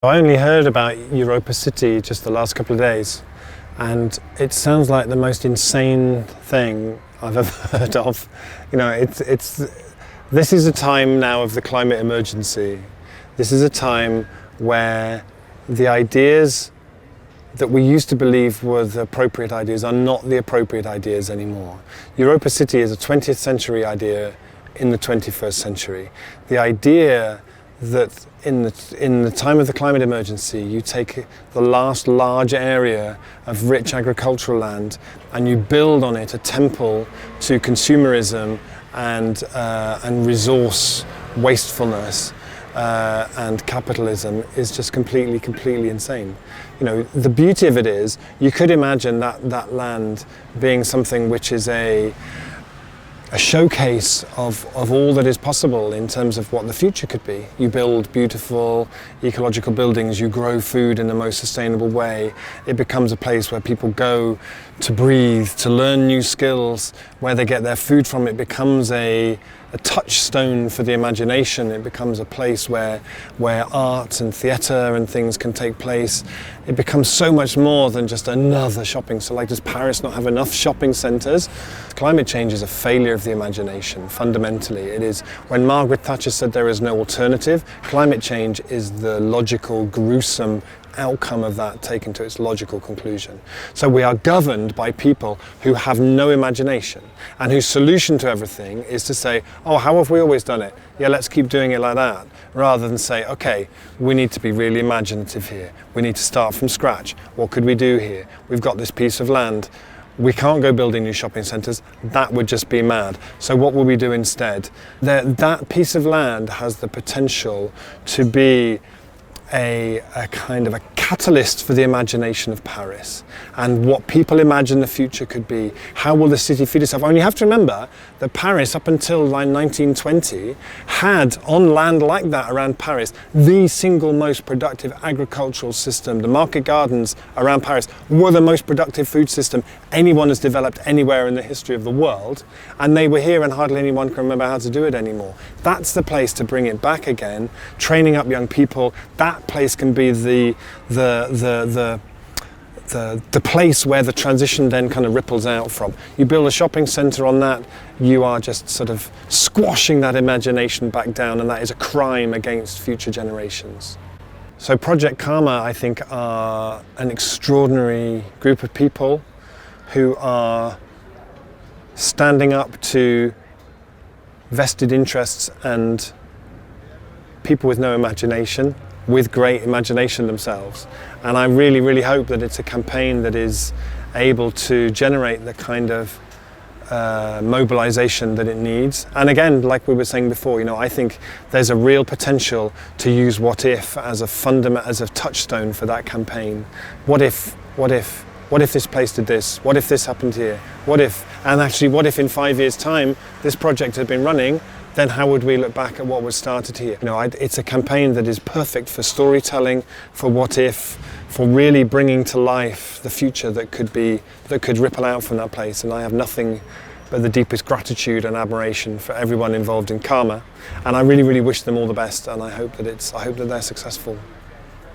I only heard about Europa City just the last couple of days, and it sounds like the most insane thing I've ever heard of. You know, this is a time now of the climate emergency. This is a time where the ideas that we used to believe were the appropriate ideas are not the appropriate ideas anymore. Europa City is a 20th century idea in the 21st century. The idea that in the time of the climate emergency, you take the last large area of rich agricultural land and you build on it a temple to consumerism and resource wastefulness and capitalism is just completely insane. You know, the beauty of it is you could imagine that land being something which is a showcase of all that is possible in terms of what the future could be. You build beautiful ecological buildings, you grow food in the most sustainable way. It becomes a place where people go to breathe, to learn new skills, where they get their food from. It becomes a touchstone for the imagination. It becomes a place where art and theatre and things can take place. It becomes so much more than just another shopping. So like, does Paris not have enough shopping centres? Climate change is a failure of the imagination, fundamentally. It is, when Margaret Thatcher said there is no alternative, climate change is the logical, gruesome outcome of that taken to its logical conclusion. So we are governed by people who have no imagination and whose solution to everything is to say, oh, how have we always done it? Yeah, let's keep doing it like that. Rather than say, okay, we need to be really imaginative here. We need to start from scratch. What could we do here? We've got this piece of land. We can't go building new shopping centres. That would just be mad. So what will we do instead? That piece of land has the potential to be a kind of a catalyst for the imagination of Paris and what people imagine the future could be. How will the city feed itself? And you have to remember that Paris, up until like 1920, had on land like that around Paris the single most productive agricultural system. The market gardens around Paris were the most productive food system anyone has developed anywhere in the history of the world, and they were here and hardly anyone can remember how to do it anymore. That's the place to bring it back again, training up young people. That place can be the place where the transition then kind of ripples out from. You build a shopping centre on that, you are just sort of squashing that imagination back down, and that is a crime against future generations. So Project Carma, I think, are an extraordinary group of people who are standing up to vested interests and people with no imagination, with great imagination themselves. And I really hope that it's a campaign that is able to generate the kind of mobilization that it needs. And again, like we were saying before, you know, I think there's a real potential to use what if as a touchstone for that campaign. What if this place did this? What if this happened here? What if in 5 years' time this project had been running? Then how would we look back at what was started here? You know, it's a campaign that is perfect for storytelling, for what if, for really bringing to life the future that could ripple out from that place. And I have nothing but the deepest gratitude and admiration for everyone involved in Carma. And I really wish them all the best, and I hope that they're successful.